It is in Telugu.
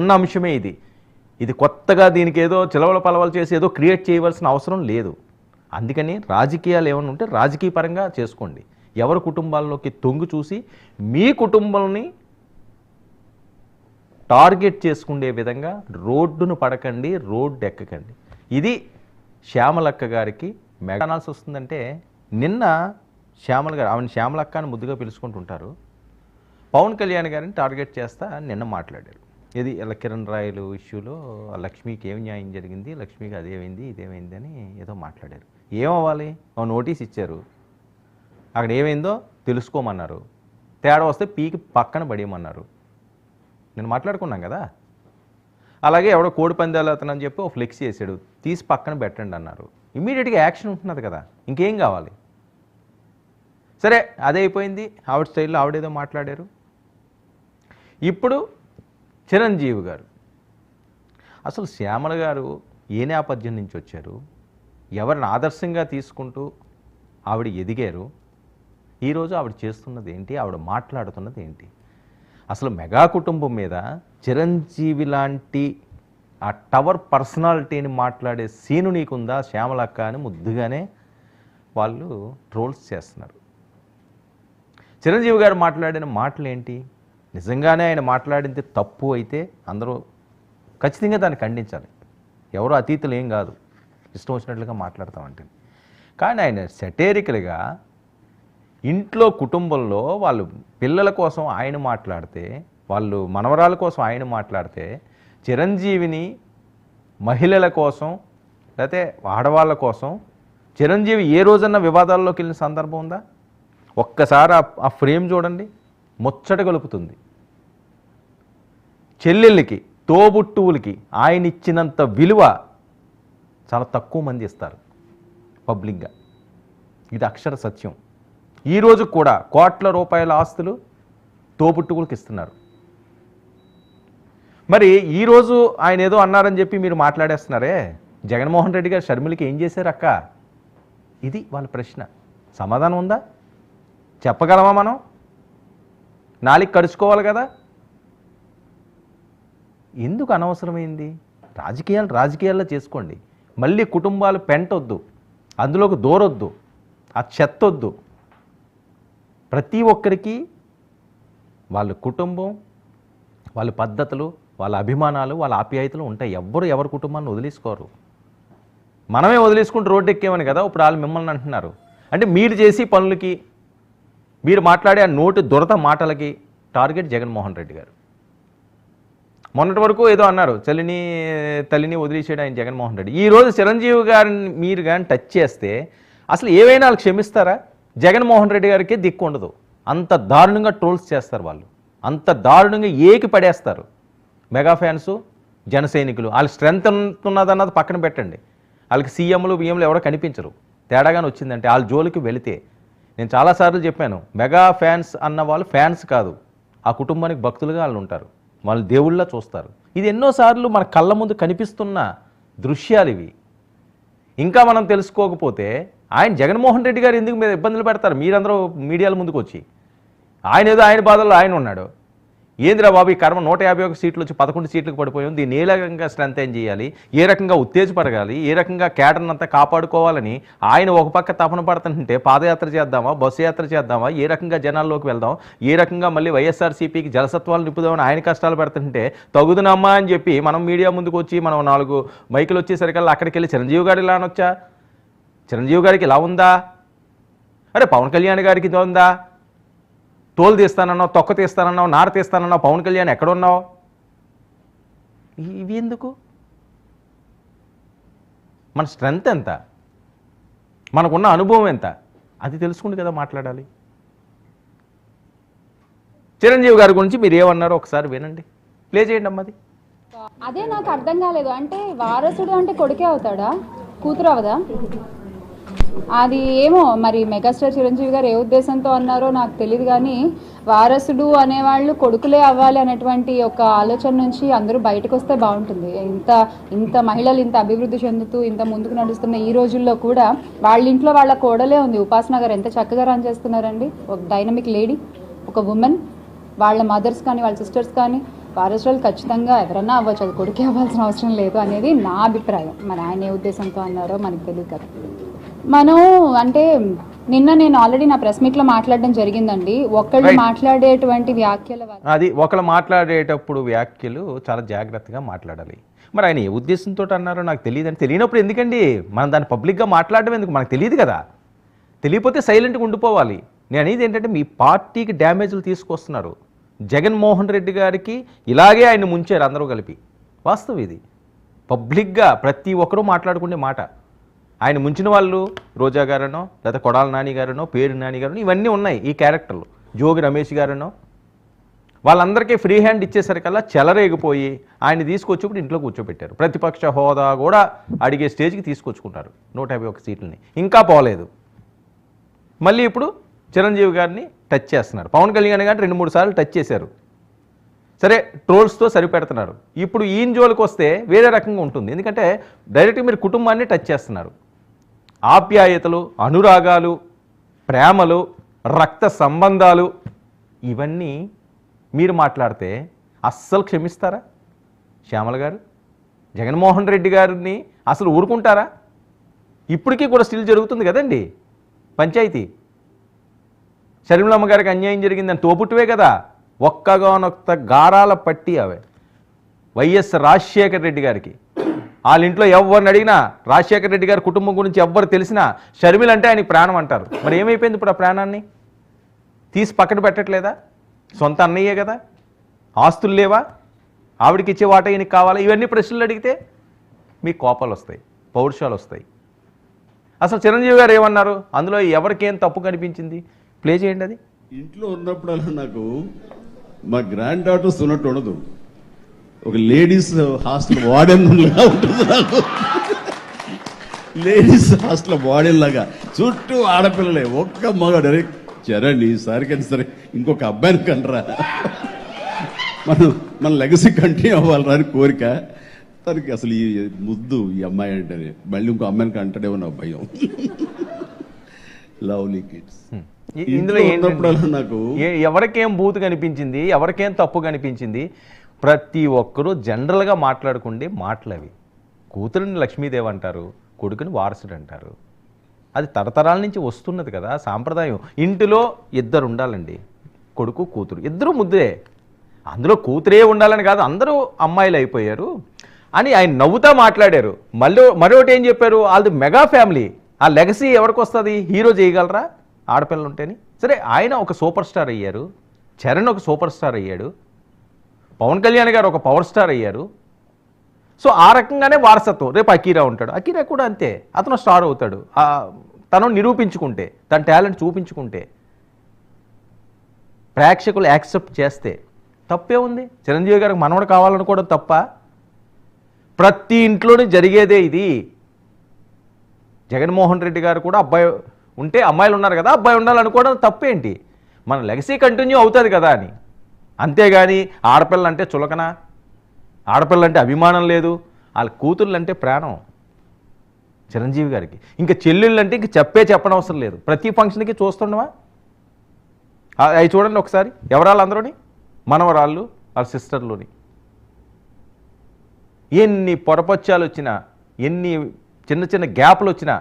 ఉన్న అంశమే ఇది. ఇది కొత్తగా దీనికి ఏదో చిలవల పలవలు చేసి ఏదో క్రియేట్ చేయవలసిన అవసరం లేదు. అందుకని రాజకీయాలు ఏమైనా ఉంటే రాజకీయ పరంగా చేసుకోండి. ఎవరి కుటుంబాల్లోకి తొంగి చూసి మీ కుటుంబాలని టార్గెట్ చేసుకునే విధంగా రోడ్డును పడకండి, రోడ్డు ఎక్కకండి. ఇది శ్యామలక్క గారికి మెగా అనాల్సి వస్తుందంటే, నిన్న శ్యామల గారు, ఆమెను శ్యామలక్క అని ముద్దుగా పిలుచుకుంటుంటారు, పవన్ కళ్యాణ్ గారిని టార్గెట్ చేస్తా నిన్న మాట్లాడారు. ఇది ఇలా కిరణ్ రాయలు ఇష్యూలో లక్ష్మికి ఏం న్యాయం జరిగింది, లక్ష్మికి అదేమైంది ఇదేమైంది అని ఏదో మాట్లాడారు. ఏమవ్వాలి, ఒక నోటీస్ ఇచ్చారు, అక్కడ ఏమైందో తెలుసుకోమన్నారు, తేడా వస్తే పీకి పక్కన పడేయమన్నారు. నేను మాట్లాడుకున్నాం కదా. అలాగే ఎవడో కోడి పందాలు అతనని చెప్పి ఒక ఫ్లెక్స్ చేశాడు, తీసి పక్కన పెట్టండి అన్నారు. ఇమ్మీడియట్గా యాక్షన్ ఉంటున్నది కదా, ఇంకేం కావాలి? సరే అదే అయిపోయింది, ఆవిడ స్టైల్లో ఆవిడేదో మాట్లాడారు. ఇప్పుడు చిరంజీవి గారు, అసలు శ్యామల గారు ఏ నేపథ్యం నుంచి వచ్చారు, ఎవరిని ఆదర్శంగా తీసుకుంటూ ఆవిడ ఎదిగారు, ఈరోజు ఆవిడ చేస్తున్నది ఏంటి, ఆవిడ మాట్లాడుతున్నది ఏంటి? అసలు మెగా కుటుంబం మీద చిరంజీవి లాంటి ఆ టవర్ పర్సనాలిటీని మాట్లాడే సీను నీకుందా శ్యామలక్క అని ముద్దుగానే వాళ్ళు ట్రోల్స్ చేస్తున్నారు. చిరంజీవి గారు మాట్లాడిన మాటలు ఏంటి? నిజంగానే ఆయన మాట్లాడింది తప్పు అయితే అందరూ ఖచ్చితంగా దాన్ని ఖండించాలి. ఎవరో అతీతులు ఏం కాదు, ఇష్టం వచ్చినట్లుగా మాట్లాడతామంటే. కానీ ఆయన సెటేరికల్గా ఇంట్లో కుటుంబంలో వాళ్ళు పిల్లల కోసం ఆయన మాట్లాడితే, వాళ్ళు మనవరాల కోసం ఆయన మాట్లాడితే, చిరంజీవిని మహిళల కోసం లేకపోతే ఆడవాళ్ళ కోసం చిరంజీవి ఏ రోజన్నా వివాదాల్లోకి వెళ్ళిన సందర్భం ఉందా? ఒక్కసారి ఆ ఫ్రేమ్ చూడండి, ముచ్చట గలుపుతుంది. చెల్లెళ్ళకి, తోబుట్టువులకి ఆయన ఇచ్చినంత విలువ చాలా తక్కువ మంది ఇస్తారు పబ్లిక్గా. ఇది అక్షర సత్యం. ఈరోజు కూడా కోట్ల రూపాయల ఆస్తులు తోబుట్టువులకి ఇస్తున్నారు. మరి ఈరోజు ఆయన ఏదో అన్నారని చెప్పి మీరు మాట్లాడేస్తున్నారే, జగన్మోహన్ రెడ్డి గారు షర్మిలకి ఏం చేశారు అక్క? ఇది వాళ్ళ ప్రశ్న. సమాధానం ఉందా? చెప్పగలమా మనం? నాలుగు కరుచుకోవాలి కదా. ఎందుకు అనవసరమైంది? రాజకీయాల్లో చేసుకోండి. మళ్ళీ కుటుంబాలు పెంటొద్దు, అందులోకి దూరొద్దు, ఆ చెత్తొద్దు. ప్రతి ఒక్కరికి వాళ్ళ కుటుంబం, వాళ్ళ పద్ధతులు, వాళ్ళ అభిమానాలు, వాళ్ళ ఆప్యాయతలు ఉంటాయి. ఎవరి కుటుంబాన్ని వదిలేసుకోరు. మనమే వదిలేసుకుంటూ రోడ్డు ఎక్కేమని కదా ఇప్పుడు వాళ్ళు మిమ్మల్ని అంటున్నారు. అంటే మీరు చేసి పనులకి, మీరు మాట్లాడే ఆ నోటి దురద మాటలకి టార్గెట్ జగన్మోహన్ రెడ్డి గారు. మొన్నటి వరకు ఏదో అన్నారు, తల్లిని వదిలేసాడు ఆయన జగన్మోహన్ రెడ్డి. ఈరోజు చిరంజీవి గారిని మీరు కానీ టచ్ చేస్తే అసలు ఏవైనా వాళ్ళు క్షమిస్తారా? జగన్మోహన్ రెడ్డి గారికి దిక్కు ఉండదు. అంత దారుణంగా ట్రోల్స్ చేస్తారు వాళ్ళు, అంత దారుణంగా ఏకి పడేస్తారు. మెగా ఫ్యాన్స్, జన సైనికులు, వాళ్ళ స్ట్రెంత్ ఉన్నదన్నది పక్కన పెట్టండి. వాళ్ళకి సీఎంలు బిఎంలు ఎవరో కనిపించరు. తేడాగానే వచ్చిందంటే వాళ్ళ జోలికి వెళితే, నేను చాలాసార్లు చెప్పాను, మెగా ఫ్యాన్స్ అన్న వాళ్ళు ఫ్యాన్స్ కాదు, ఆ కుటుంబానికి భక్తులుగా వాళ్ళు ఉంటారు, వాళ్ళు దేవుళ్ళ చూస్తారు. ఇది ఎన్నోసార్లు మన కళ్ళ ముందు కనిపిస్తున్న దృశ్యాలు ఇవి. ఇంకా మనం తెలుసుకోకపోతే ఆయన జగన్మోహన్ రెడ్డి గారు ఎందుకు మీద ఇబ్బందులు పెడతారు? మీరందరూ మీడియాల ముందుకు వచ్చి ఆయన ఏదో ఆయన బాధల్లో ఆయన ఉన్నాడు. ఏందిరా బాబు ఈ కర్మ, 151 సీట్లు వచ్చి 11 సీట్లకు పడిపోయాం, దీన్ని ఏ రకంగా స్ట్రెంత్ ఏం చేయాలి, ఏ రకంగా ఉత్తేజపరగాలి, ఏ రకంగా కేడర్ని అంతా కాపాడుకోవాలని ఆయన ఒక పక్క తపన పడుతుంటే, పాదయాత్ర చేద్దామా, బస్సు యాత్ర చేద్దామా, ఏ రకంగా జనాల్లోకి వెళ్దాం, ఏ రకంగా మళ్ళీ వైఎస్ఆర్సీపీకి జలసత్వాలు నింపుదామని ఆయన కష్టాలు పెడుతుంటే, తగుదునమ్మా అని చెప్పి మనం మీడియా ముందుకు వచ్చి మనం 4 మైకులు వచ్చేసరికల్లా అక్కడికి వెళ్ళి చిరంజీవి గారు ఇలా అనొచ్చా, చిరంజీవి గారికి ఇలా ఉందా, అరే పవన్ కళ్యాణ్ గారికి ఇది ఉందా, తోలు తీస్తానన్నావు, తొక్క తీస్తానన్నావు, నార తీస్తానన్నావు, పవన్ కళ్యాణ్ ఎక్కడున్నావు? ఇవి ఎందుకు? మన స్ట్రెంత్ ఎంత, మనకున్న అనుభవం ఎంత, అది తెలుసుకుంటే కదా మాట్లాడాలి. చిరంజీవి గారి గురించి మీరు ఏమన్నారో ఒకసారి వినండి, ప్లే చేయండి అమ్మది. అదే నాకు అర్థం కాలేదు. అంటే వారసుడు అంటే కొడుకే అవుతాడా, కూతురు అవదా? అది ఏమో మరి మెగాస్టార్ చిరంజీవి గారు ఏ ఉద్దేశంతో అన్నారో నాకు తెలియదు. కానీ వారసుడు అనేవాళ్ళు కొడుకులే అవ్వాలి అనేటువంటి ఒక ఆలోచన నుంచి అందరూ బయటకు వస్తే బాగుంటుంది. ఇంత మహిళలు ఇంత అభివృద్ధి చెందుతూ ఇంత ముందుకు నడుస్తున్న ఈ రోజుల్లో కూడా వాళ్ళ ఇంట్లో వాళ్ళ కోడలే ఉంది. ఉపాసన గారు ఎంత చక్కగా రన్ చేస్తున్నారండి. ఒక డైనమిక్ లేడీ, ఒక ఉమెన్. వాళ్ళ మదర్స్ కానీ వాళ్ళ సిస్టర్స్ కానీ వారసురాలు ఖచ్చితంగా ఎవరన్నా అవ్వచ్చు, అది కొడుకే అవ్వాల్సిన అవసరం లేదు అనేది నా అభిప్రాయం. మరి ఆయన ఏ ఉద్దేశంతో అన్నారో మనకు తెలియదు కదా. మనం అంటే నిన్న నేను ఆల్రెడీ నా ప్రెస్ మీట్లో మాట్లాడడం జరిగిందండి. ఒకళ్ళు మాట్లాడేటువంటి వ్యాఖ్యల వల్ల అది ఒకళ్ళు మాట్లాడేటప్పుడు వ్యాఖ్యలు చాలా జాగ్రత్తగా మాట్లాడాలి. మరి ఆయన ఏ ఉద్దేశంతో అన్నారో నాకు తెలియదండి. తెలియనప్పుడు ఎందుకండి మనం దాన్ని పబ్లిక్గా మాట్లాడడం ఎందుకు? మనకు తెలియదు కదా. తెలియకపోతే సైలెంట్గా ఉండిపోవాలి. నేను అనేది ఏంటంటే మీ పార్టీకి డ్యామేజ్లు తీసుకొస్తున్నారు. జగన్మోహన్ రెడ్డి గారికి ఇలాగే ఆయన ముంచారు అందరూ కలిపి. వాస్తవం ఇది. పబ్లిక్గా ప్రతి ఒక్కరూ మాట్లాడుకునే మాట. ఆయన ముంచిన వాళ్ళు రోజా గారనో లేదా కొడాల నాని గారనో పేరు నాని గారనో ఇవన్నీ ఉన్నాయి. ఈ క్యారెక్టర్లు జోగి రమేష్ గారనో వాళ్ళందరికీ ఫ్రీ హ్యాండ్ ఇచ్చేసరికల్లా చెలరేగిపోయి ఆయన తీసుకొచ్చేప్పుడు ఇంట్లో కూర్చోబెట్టారు. ప్రతిపక్ష హోదా కూడా అడిగే స్టేజ్కి తీసుకొచ్చుకున్నారు 151 సీట్లని. ఇంకా పోలేదు. మళ్ళీ ఇప్పుడు చిరంజీవి గారిని టచ్ చేస్తున్నారు. పవన్ కళ్యాణ్ గారిని 2-3 సార్లు టచ్ చేశారు. సరే ట్రోల్స్తో సరిపెడుతున్నారు. ఇప్పుడు ఈయన జోలికి వస్తే వేరే రకంగా ఉంటుంది. ఎందుకంటే డైరెక్ట్గా మీరు కుటుంబాన్ని టచ్ చేస్తున్నారు. ఆప్యాయతలు, అనురాగాలు, ప్రేమలు, రక్త సంబంధాలు ఇవన్నీ మీరు మాట్లాడితే అస్సలు క్షమిస్తారా? శ్యామల గారు జగన్మోహన్ రెడ్డి గారిని అసలు ఊరుకుంటారా? ఇప్పటికీ కూడా స్టిల్ జరుగుతుంది కదండి పంచాయతీ. షర్మిలమ్మ గారికి అన్యాయం జరిగిందని తోపుట్టువే కదా. ఒక్కగానొక్క గారాల పట్టి అవే వైఎస్ రాజశేఖర రెడ్డి గారికి. వాళ్ళ ఇంట్లో ఎవరిని అడిగినా రాజశేఖర రెడ్డి గారి కుటుంబం గురించి ఎవ్వరు తెలిసినా షర్మిల అంటే ఆయనకి ప్రాణం అంటారు. మరి ఏమైపోయింది ఇప్పుడు? ఆ ప్రాణాన్ని తీసి పక్కన పెట్టట్లేదా? సొంత అన్నయ్యే కదా. ఆస్తులు లేవా? ఆవిడకి ఇచ్చే వాట ఈయనకి కావాలా? ఇవన్నీ ప్రశ్నలు అడిగితే మీకు కోపాలు వస్తాయి, పౌరుషాలు వస్తాయి. అసలు చిరంజీవి గారు ఏమన్నారు? అందులో ఎవరికేం తప్పు కనిపించింది? ప్లే చేయండి. అది ఇంట్లో ఉన్నప్పుడల్లా నాకు మా గ్రాండ్ డాటర్స్ ఉన్నట్టు ఉండదు. ఒక లేడీస్ హాస్టల్ వార్డెన్ లాగా ఉంటుంది నాకు. లేడీస్ హాస్టల్ వార్డెన్ లాగా చుట్టూ ఆడపిల్లలే, ఒక్క మగాడు. చరణ్ ఈసారికైనా సరే ఇంకొక అబ్బాయిని కంటరా, మన లెగసీ కంటిన్యూ అవ్వాలరా అని కోరిక. తనకి అసలు ఈ ముద్దు ఈ అమ్మాయి అంటేనే మళ్ళీ ఇంకో అమ్మాయిని కంటడేమో నా భయం. Lovely kids. ఇందులో నాకు ఎవరికేం బూతు కనిపించింది, ఎవరికేం తప్పు కనిపించింది, ప్రతి ఒక్కరూ జనరల్గా మాట్లాడుకుంటే మాటలవి. కూతురిని లక్ష్మీదేవి అంటారు, కొడుకుని వారసుడు అంటారు. అది తరతరాల నుంచి వస్తున్నది కదా సాంప్రదాయం. ఇంటిలో ఇద్దరు ఉండాలండి, కొడుకు కూతురు ఇద్దరు ముద్దే. అందులో కూతురే ఉండాలని కాదు, అందరూ అమ్మాయిలు అయిపోయారు అని ఆయన నవ్వుతా మాట్లాడారు. మరొకటి ఏం చెప్పారు? వాళ్ళది మెగా ఫ్యామిలీ. ఆ లెగసీ ఎవరికి వస్తుంది? హీరో చేయగలరా ఆడపిల్లలు ఉంటేని? సరే ఆయన ఒక సూపర్ స్టార్ అయ్యారు, చరణ్ ఒక సూపర్ స్టార్ అయ్యాడు, పవన్ కళ్యాణ్ గారు ఒక పవర్ స్టార్ అయ్యారు. సో ఆ రకంగానే వారసత్వం. రేపు అకీరా ఉంటాడు, అకీరా కూడా అంతే, అతను స్టార్ అవుతాడు. తను నిరూపించుకుంటే, తన టాలెంట్ చూపించుకుంటే, ప్రేక్షకులు యాక్సెప్ట్ చేస్తే తప్పే ఉంది. చిరంజీవి గారికి మనవడు కావాలనుకోవడం తప్ప? ప్రతి ఇంట్లోనే జరిగేదే ఇది. జగన్మోహన్ రెడ్డి గారు కూడా అబ్బాయి ఉంటే, అమ్మాయిలు ఉన్నారు కదా అబ్బాయి ఉండాలనుకోవడం తప్పేంటి? మన లెగసీ కంటిన్యూ అవుతుంది కదా అని. అంతేగాని ఆడపిల్లంటే చులకన, ఆడపిల్లంటే అభిమానం లేదు. వాళ్ళ కూతుళ్ళంటే ప్రాణం చిరంజీవి గారికి. ఇంకా చెల్లెళ్ళంటే ఇంక చెప్పనవసరం లేదు. ప్రతి ఫంక్షన్కి చూస్తుండవా? అవి చూడండి ఒకసారి. ఎవరాళ్ళందరూని మనవరాళ్ళు, వాళ్ళ సిస్టర్లోని ఎన్ని పొరపచ్చాలు వచ్చినా, ఎన్ని చిన్న చిన్న గ్యాప్లు వచ్చినా